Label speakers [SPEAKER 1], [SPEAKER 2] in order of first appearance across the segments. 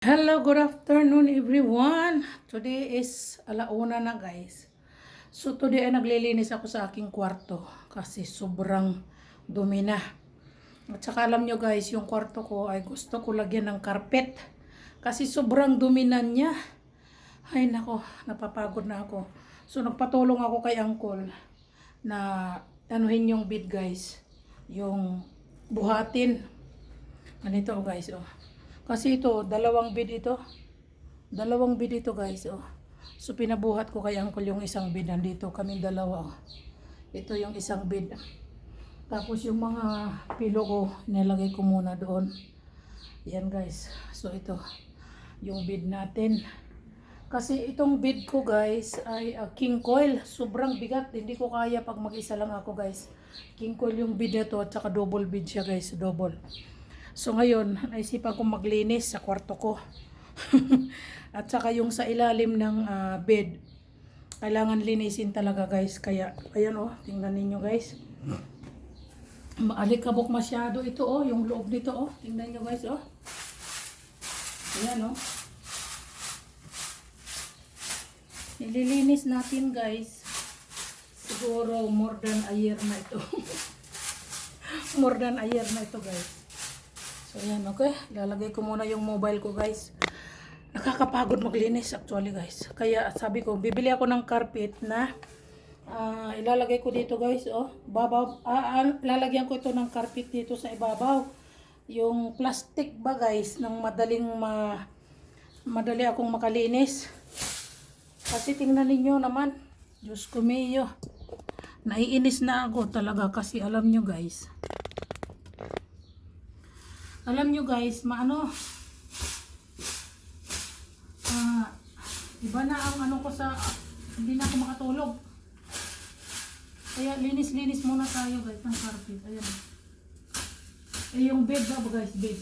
[SPEAKER 1] Hello, good afternoon everyone. Today is alauna na guys. So today ay naglilinis ako sa aking kwarto kasi sobrang dumi na. At saka alam nyo guys, yung kwarto ko ay gusto ko lagyan ng carpet kasi sobrang dumi na niya. Ay nako, napapagod na ako. So nagpatulong ako kay Uncle na anuhin yung bed guys. Yung buhatin. Ganito guys oh. Kasi ito, dalawang bed ito. Dalawang bed ito guys, oh. So pinabuhat ko kay Uncle yung isang bed nandito, kaming dalawa, oh. Ito yung isang bed. Tapos yung mga pilo ko, nilagay ko muna doon. Yan guys. So ito, yung bed natin. Kasi itong bed ko guys ay king coil. Sobrang bigat, hindi ko kaya pag mag-isa lang ako guys. King coil yung bed na to at saka double bed siya guys, double. So ngayon, naisipan kong maglinis sa kwarto ko. At saka yung sa ilalim ng bed, kailangan linisin talaga guys. Kaya, ayan oh, tingnan ninyo guys. Maalikabok masyado ito oh, yung loob nito oh. Tingnan nyo guys oh. Ayan oh. Nililinis natin guys. Siguro more than a year na ito. More than a year na ito guys. So yan, okay. Lalagay ko muna yung mobile ko guys. Nakakapagod maglinis actually guys. Kaya sabi ko, bibili ako ng carpet na ilalagay ko dito guys. Oh, babaw, lalagyan ko ito ng carpet dito sa ibabaw. Yung plastic ba guys, ng madali akong makalinis. Kasi tingnan ninyo naman. Diyos ko mayo. Naiinis na ako talaga kasi alam nyo guys. Alam nyo guys, iba na ang ano ko sa, hindi na ako makatulog. Kaya linis-linis muna tayo guys ng carpet. Ayan. Eh yung bed ba guys, bed.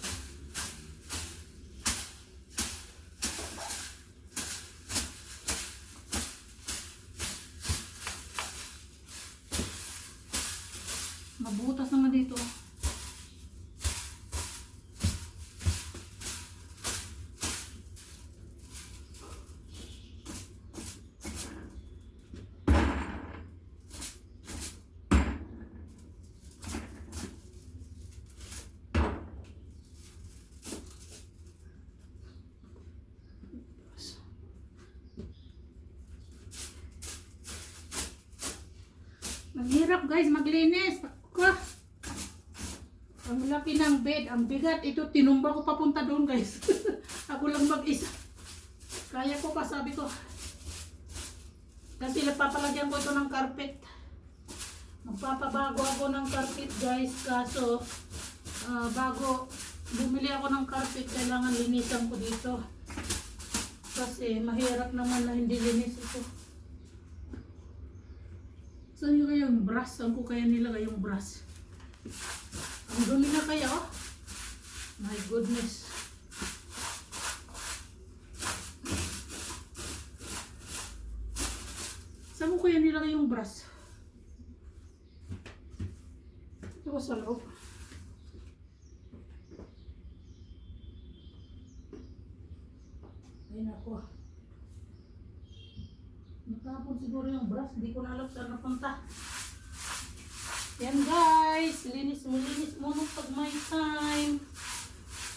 [SPEAKER 1] Mabutas naman dito. Mahirap guys maglinis. Ang laki ng bed, ang bigat. Ito tinumba ko papunta doon guys. Ako lang mag-isa. Kaya ko pa, sabi ko. Kasi papalagyan ko ito ng carpet. Magpapabago ako ng carpet guys. Kaso bago bumili ako ng carpet, kailangan linisan ko dito. Kasi mahirap naman na hindi linis ito. Saan yung kaya yung brush? Saan ko kaya nilagay yung brush? Ang dumi na kaya oh. My goodness. Saan ko kaya nilagay yung brush? Ito ko sa loob. Ayun ako. Natapon siguro yung brush. Hindi ko na alam saan napunta. Yan guys. Linis muna pag may time.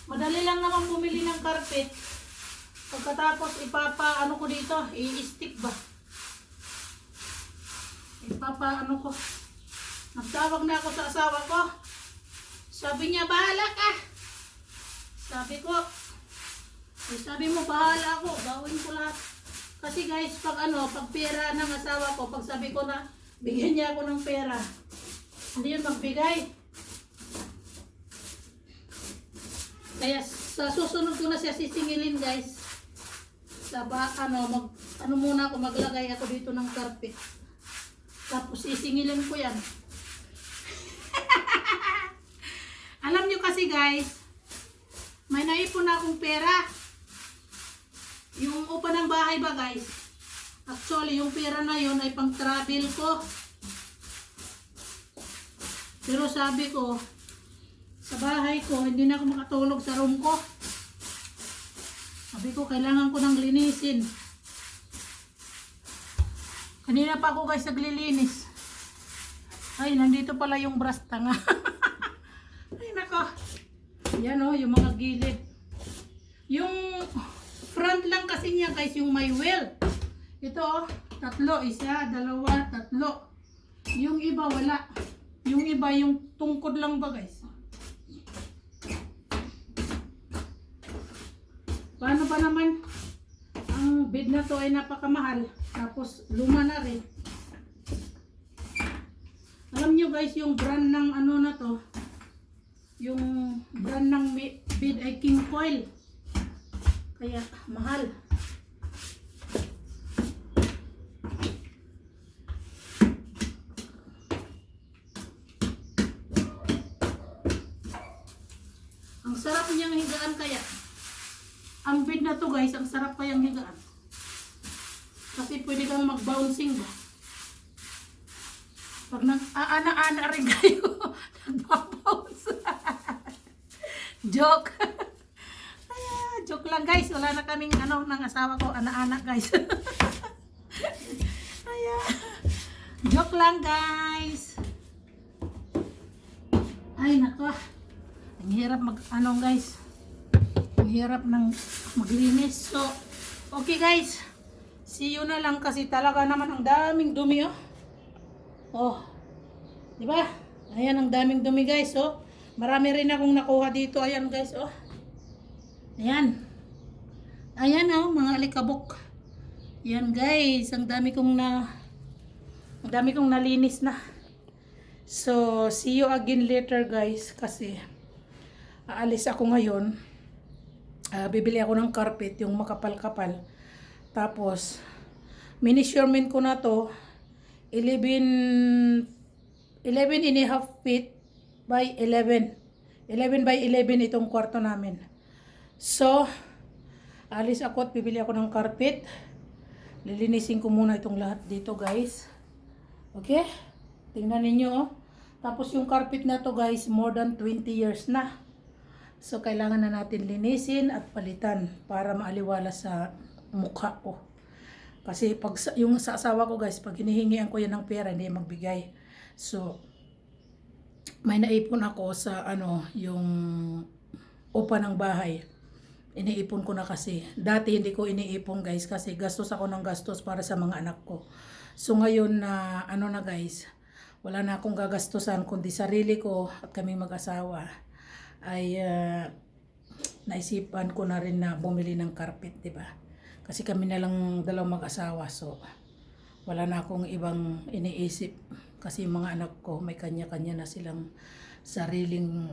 [SPEAKER 1] Madali lang naman bumili ng carpet. Pagkatapos ano ko dito. I-stick ba? Ano ko. Nagtawag na ako sa asawa ko. Sabi niya, bahala ka. Sabi ko, sabi mo, bahala ako. Gawin ko lahat. Kasi guys, pag pera ng asawa ko, pag sabi ko na, bigyan niya ako ng pera. Hindi yun magbigay. Kaya sa susunod ko na siya sisingilin guys. Muna ako, maglagay ako dito ng carpet. Tapos sisingilin ko yan. Alam nyo kasi guys, may naipon na akong pera. Yung upa ng bahay ba guys? Actually, yung pera na yun ay pang travel ko. Pero sabi ko, sa bahay ko, hindi na ako makatulog sa room ko. Sabi ko, kailangan ko nang linisin. Kanina pa ako guys naglilinis. Ay, nandito pala yung brush tanga. Ay, nako. Yan o, yung mga gilid. Yung front lang kasi niya guys, yung may wheel. Ito o, tatlo. Isa, dalawa, tatlo. Yung iba wala. Yung iba yung tungkod lang ba guys. Paano pa naman? Ang bed na to ay napakamahal. Tapos luma na rin. Alam nyo guys, yung brand ng ano na to, yung brand ng bed ay King Coil. Kaya mahal. Ang sarap niyang higaan kaya. Ang bed na to guys, ang sarap kayang higaan. Kasi pwede kang mag-bouncing ba. Pag nag-aana-ana rin kayo, nag-bounce. Joke. Ay, joke lang guys. Wala na kaming ano ng asawa ko, ana-ana guys. Ay, joke lang guys. Ay nako. Ang hirap mag-ano guys. Ang hirap ng maglinis. So, okay guys. See you na lang kasi talaga naman ang daming dumi oh. Oh. 'Di ba? Ayan ang daming dumi guys oh. Marami rin akong nakuha dito. Ayan guys oh. Ayan. Ayan oh, mga alikabok. Ayan guys, ang dami kong nalinis na. So, see you again later guys kasi aalis ako ngayon. Bibili ako ng carpet, yung makapal-kapal. Tapos, mini-measurement ko na to 11 and a half feet by 11. 11 by 11 itong kwarto namin. So, alis ako at bibili ako ng carpet. Lilinisin ko muna itong lahat dito guys. Okay? Tingnan ninyo oh. Tapos yung carpet na to guys, more than 20 years na. So, kailangan na natin linisin at palitan para maaliwala sa mukha ko. Kasi pag yung sa asawa ko guys, pag hinihingian ko yan ng pera, hindi magbigay. So, may naipon ako sa ano, yung upa ng bahay. Iniipon ko na kasi. Dati hindi ko iniipon guys kasi gastos ako ng gastos para sa mga anak ko. So ngayon na ano na guys, wala na akong gagastusan kundi sarili ko at kaming mag-asawa ay naisipan ko na rin na bumili ng carpet, 'di ba? Kasi kami na lang dalawang mag-asawa, so wala na akong ibang iniisip kasi yung mga anak ko may kanya-kanya na silang sariling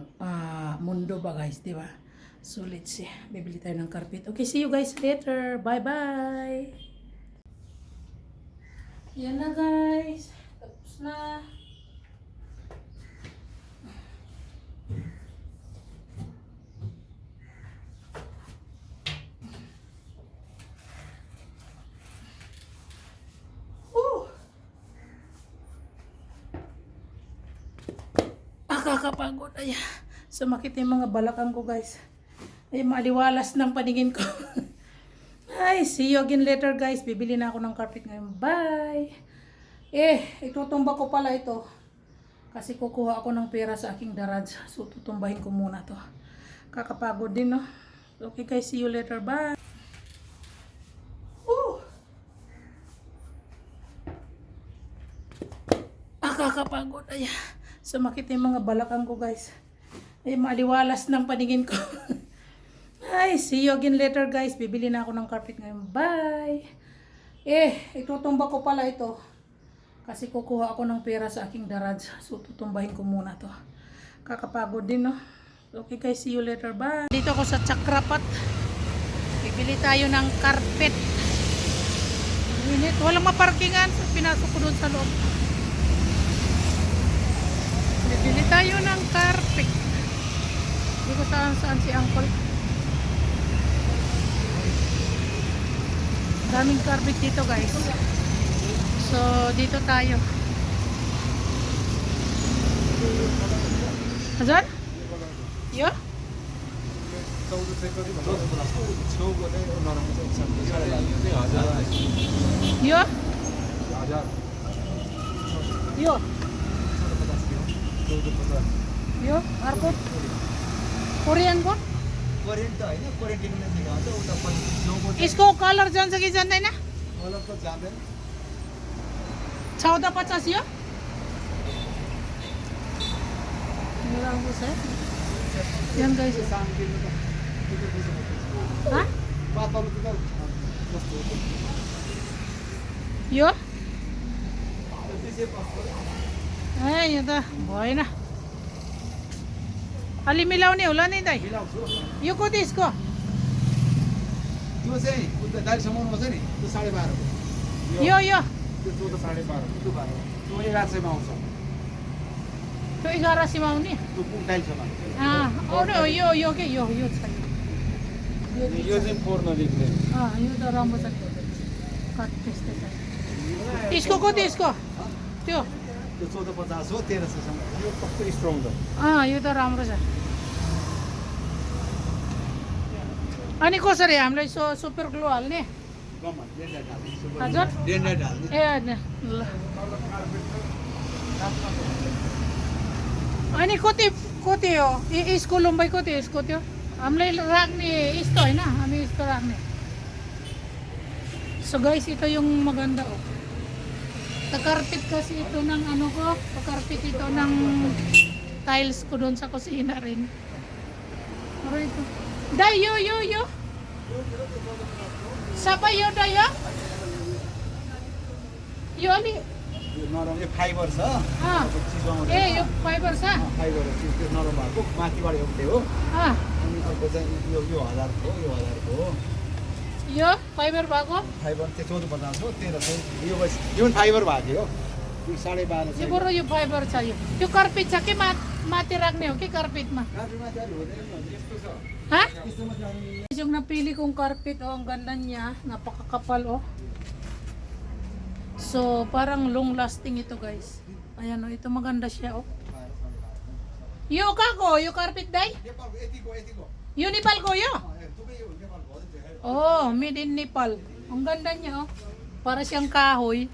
[SPEAKER 1] mundo ba guys, 'di ba? So let's see, bibili tayo ng carpet. Okay, see you guys later. Bye-bye. Yan na guys. Tapos na. Kakapagod. Ay, sumakit yung mga balakang ko guys. Ay, maliwalas ng paningin ko. Ay, see you again later guys. Bibili na ako ng carpet ngayon. Bye! Itutumba ko pala ito. Kasi kukuha ako ng pera sa aking garage. So, tutumbahin ko muna to. Kakapagod din, no? Okay guys, see you later. Bye! Kakapagod. Ay, sumakit yung mga balakang ko guys. Ay, maliwalas ng paningin ko. Ay, see you again later guys. Bibili na ako ng carpet ngayon. Bye! Itutumba ko pala ito. Kasi kukuha ako ng pera sa aking garage. So, tutumbahin ko muna to. Kakapagod din, no? Okay guys, see you later. Bye! Dito ako sa Chakrapat. Bibili tayo ng carpet. Init. Walang maparkingan. So, pinasok ko doon sa loob. Bibili tayo ng carpet. Hindi ko saan si Uncle. Daming carpet dito guys. So dito tayo. Azan? Yo? यो यो यो अर्को कोरियनको
[SPEAKER 2] कोरियन त होइन Korean technology भन्छ उता पनि स्नोको
[SPEAKER 1] यसको कलर जान्छ कि जान्दैन
[SPEAKER 2] कलर त जाँदैन
[SPEAKER 1] 1450 यो राम्रो छ yan guys ha
[SPEAKER 2] पातलो त
[SPEAKER 1] यो ए यो त भएन अलि मिलाउने होला नि दाइ
[SPEAKER 2] मिलाउँछु
[SPEAKER 1] यो कति यसको
[SPEAKER 2] त्यो चाहिँ उता दाइसम्ममा छ नि त्यो 12.5
[SPEAKER 1] यो यो
[SPEAKER 2] त्यो 14.5 त्यो 12 त्यो 1100 मा आउँछ
[SPEAKER 1] त्यो 1100 मा आउने
[SPEAKER 2] त्यो दाइसम्म
[SPEAKER 1] आउने हो यो के यो छ
[SPEAKER 2] यो चाहिँ फोर नलिक्ने
[SPEAKER 1] यो त राम्रो छ कट त्यस्तै छ यसको कति यसको त्यो
[SPEAKER 2] त्यो 1450 हो 1300 सम्म यो कस्तो स्ट्रङ छ
[SPEAKER 1] यो त राम्रो छ अनि कसरी हामीलाई सुपर ग्लो हाल्ने
[SPEAKER 2] गमन डेन्डर हाल्ने
[SPEAKER 1] हजुर
[SPEAKER 2] डेन्डर हाल्ने
[SPEAKER 1] ए ल अनि कति कति हो यसको लम्बाइ कति हो यसको त्यो हामीलाई राख्ने यस्तो होइन हामी यस्तो राख्ने so guys ito yung maganda oh takarpit kasi ito ng ano ko takarpit ito ng tiles ko doon sa kusina rin pero ito day yo sabay yo day yo ali
[SPEAKER 2] नरम यो फाइबर छ
[SPEAKER 1] ए यो फाइबर छ
[SPEAKER 2] फाइबर त्यो नरम भएको माथिबाट एउटै हो अनि अर्को चाहिँ यो 1000 को यो 1000 को हो
[SPEAKER 1] यो फाइबर भएको
[SPEAKER 2] फाइबर चाहिँ 1450 हो 1300 यो पनि फाइबर भएको हो यो 12.5
[SPEAKER 1] यो बरु यो फाइबर छ यो त्यो कार्पेट छ कि माथि राख्ने हो कि कार्पेटमा ha yung napili kong carpet oh ang ganda niya napakakapal oh so parang long lasting ito guys ayan oh ito maganda siya oh yo kako yo carpet dai yo Nepal ko yo oh made in Nepal ang ganda niya oh para siyang kahoy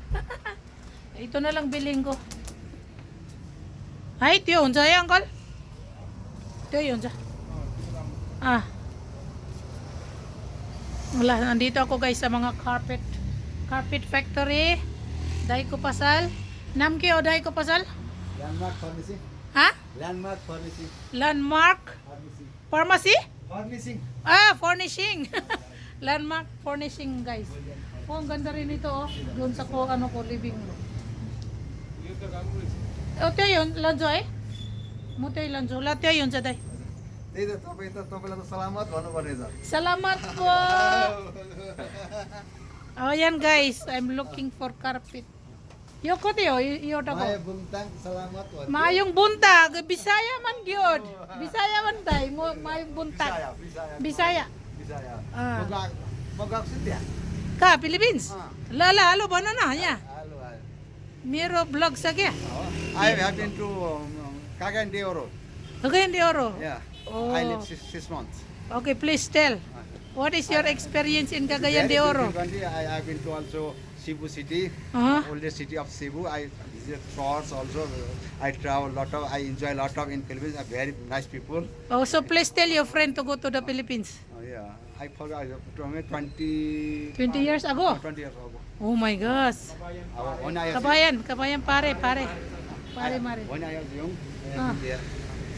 [SPEAKER 1] ito na lang bilhin ko ay tiyo unsa ya uncle tiyo unsa wala, nandito ako guys sa mga carpet factory Daiko Pasal Namki o Daiko Pasal
[SPEAKER 2] Landmark Furnishing
[SPEAKER 1] ha?
[SPEAKER 2] Landmark Furnishing
[SPEAKER 1] Landmark Pharmacy?
[SPEAKER 2] Furnishing
[SPEAKER 1] Furnishing Landmark Furnishing guys oh, ang ganda rin ito oh doon sa ko, ano ko, living room ito yun, lanzo eh muto yung lanzo, lahat yun sa day
[SPEAKER 2] त्यही त तपाईलाई त सलामत भन्नुपर्ने छ
[SPEAKER 1] salamat po oh yan guys I'm looking for carpet yo ko tiyo yo ta ko
[SPEAKER 2] माया बुntang salamat भन्नु
[SPEAKER 1] mayong buntag Bisaya man gyud Bisaya man day mo mayong buntag Bisaya
[SPEAKER 2] मगाएको छु त्यहाँ
[SPEAKER 1] ka Philippines lala halo banana ya
[SPEAKER 2] hello
[SPEAKER 1] mero vlog sa kya
[SPEAKER 2] I have been to Cagayan de Oro
[SPEAKER 1] Cagayan de Oro
[SPEAKER 2] yeah
[SPEAKER 1] Oh.
[SPEAKER 2] I lived 6 months
[SPEAKER 1] okay please tell what is your experience in Cagayan de Oro
[SPEAKER 2] I have been to also Cebu city oldest city of Cebu I visit stores also I travel a lot of I enjoy a lot of in Philippines very nice people
[SPEAKER 1] oh so please tell your friend to go to the Philippines
[SPEAKER 2] yeah I forgot 20
[SPEAKER 1] years ago
[SPEAKER 2] 20 years ago
[SPEAKER 1] oh my gosh
[SPEAKER 2] when I was
[SPEAKER 1] kabayan pare mare
[SPEAKER 2] when I was young there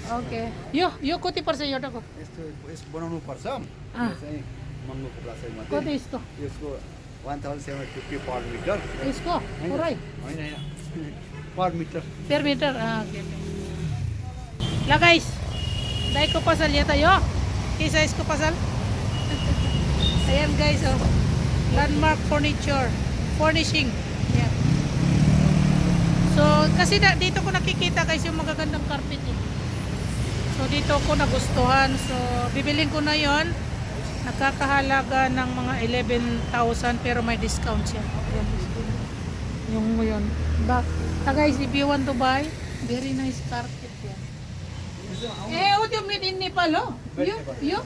[SPEAKER 1] okay yo कति पर्छ एउटा को
[SPEAKER 2] यस्तो बनाउनु पर्छ यो चाहिँ महँगो पर्छ मात्रै
[SPEAKER 1] कति यसको
[SPEAKER 2] यसको 1750 पर मिटर
[SPEAKER 1] यसको पुरै
[SPEAKER 2] हैन per meter
[SPEAKER 1] per meter la guys dai ko pasal yata yo kisa isko pasal ayan guys oh Landmark Furnishing yan so kasi dito ko nakikita guys yung magagandang carpet eh. So dito ko nagustuhan. So bibilin ko na yon. Nakakahalaga ng mga 11,000 pero may discount siya. Yung yun. Guys, if you want to buy, very nice carpet yan. What you made in Nepal, oh? You?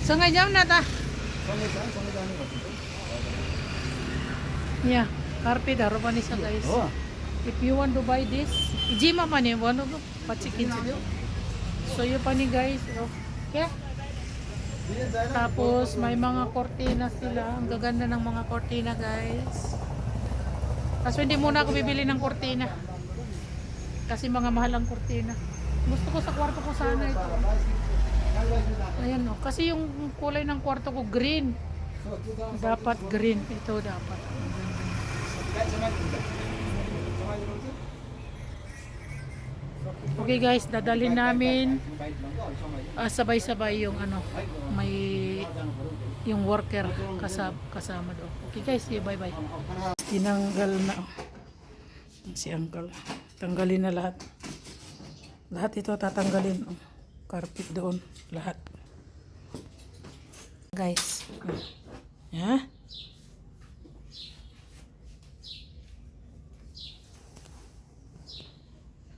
[SPEAKER 1] सँगै जाउँ न त यहाँ कार्पेटहरू पनि छ guys.
[SPEAKER 2] हो
[SPEAKER 1] If you want to buy this, Ijima pani भन्नु पछि किन्छु. So yo pani guys, okay? Tapos may mga kortina sila. Ang gaganda ng mga kortina guys. Kaso hindi muna ako bibili ng kortina. Kasi mga mahal ang kortina. Gusto ko sa kwarto ko sana ito. Ayan o. Kasi yung kulay ng kwarto ko green. Dapat green. Ito dapat. Okay guys, dadalhin namin sabay-sabay yung ano, may yung worker kasama doon. Okay guys, see you, bye bye. Tinanggal na si uncle. Tanggalin na lahat. Lahat ito tatanggalin. Carpet doon, lahat. Guys. Ha?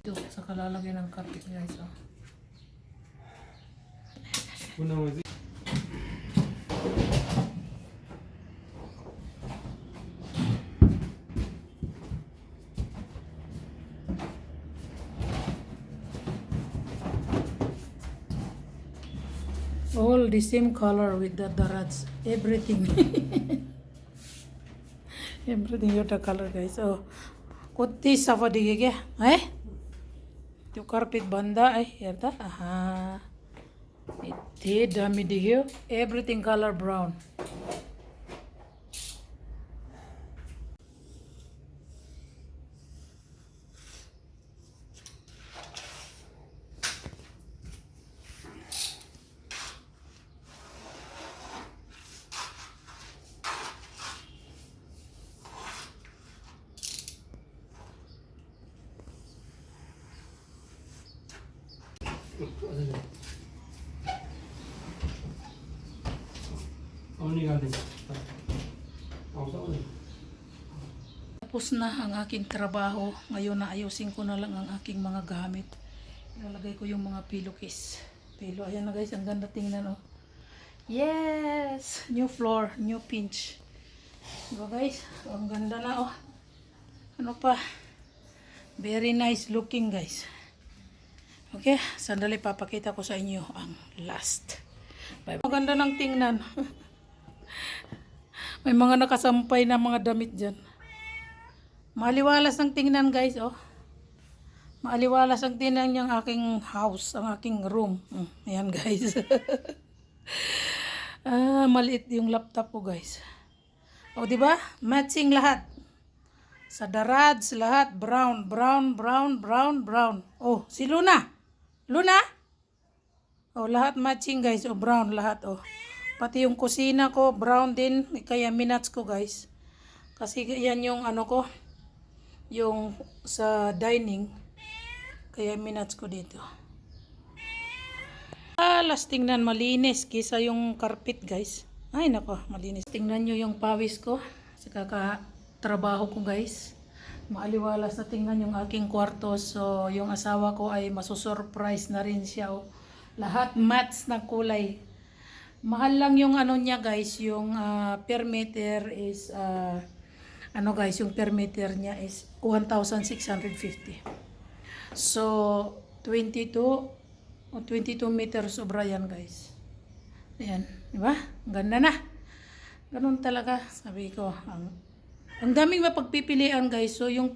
[SPEAKER 1] Ito, sa kalalagyan ng carpet guys. Oh. All the same color with the darats, everything. Everything you the color guys. Oh, kutti safa dige kya? त्यो कार्पेट बंदा है हेर्दा आहा यति दामी देख्यो everything colour brown Tapos na ang aking trabaho. Ngayon na ayusin ko na lang ang aking mga gamit. Ilalagay ko yung mga pillowcase. Pillow. Ayan na guys, ang ganda tingnan oh. Yes! New floor, new pinch. Diba guys? Ang ganda na oh. Ano pa? Very nice looking guys. Okay, sandali papakita ko sa inyo ang last. Bye. Maganda ng tingnan. May mga nakasampay na mga damit dyan. Maliwalas ang tingnan guys, oh. Maliwalas ang tingnan yung aking house, ang aking room. Ayan guys. Maliit yung laptop ko guys. O di ba? Matching lahat. Sa darads lahat brown, brown, brown, brown, brown. Oh, si Luna. Luna? Oh, lahat matching guys. Oh, brown lahat oh. Pati yung kusina ko brown din, kaya minats ko guys. Kasi yan yung ano ko, yung sa dining, kaya minats ko dito. Last tingnan malinis kisa yung carpet guys. Ay nako, malinis. Tingnan nyo yung pawis ko sa kakatrabaho ko guys. Maaliwalas na tingnan yung aking kwarto. So yung asawa ko ay masusurprise na rin siya oh. Lahat mats na kulay. Mahal lang yung ano niya guys, yung per meter is ano guys, yung per meter niya is 1,650. So 22 meters sobra yan guys. Ayan, di ba? Ganda na. Ganun talaga, sabi ko. Ang daming mapagpipilian guys. So yung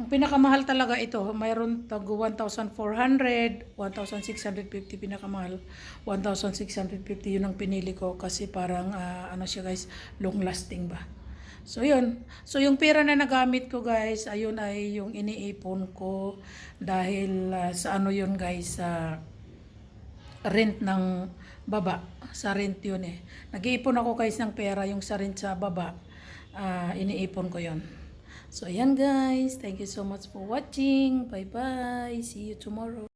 [SPEAKER 1] pinakamahal talaga ito, mayroon tag 1,400, 1,650 pinakamahal, 1,650 yun ang pinili ko kasi parang ano siya guys, long lasting ba. So yun, so yung pera na nagamit ko guys, ayun ay yung iniipon ko dahil sa ano yun guys, sa rent ng baba, sa rent yun eh. Nag-iipon ako guys ng pera, yung sa rent sa baba, iniipon ko yun. So ayan guys, thank you so much for watching. Bye bye, see you tomorrow.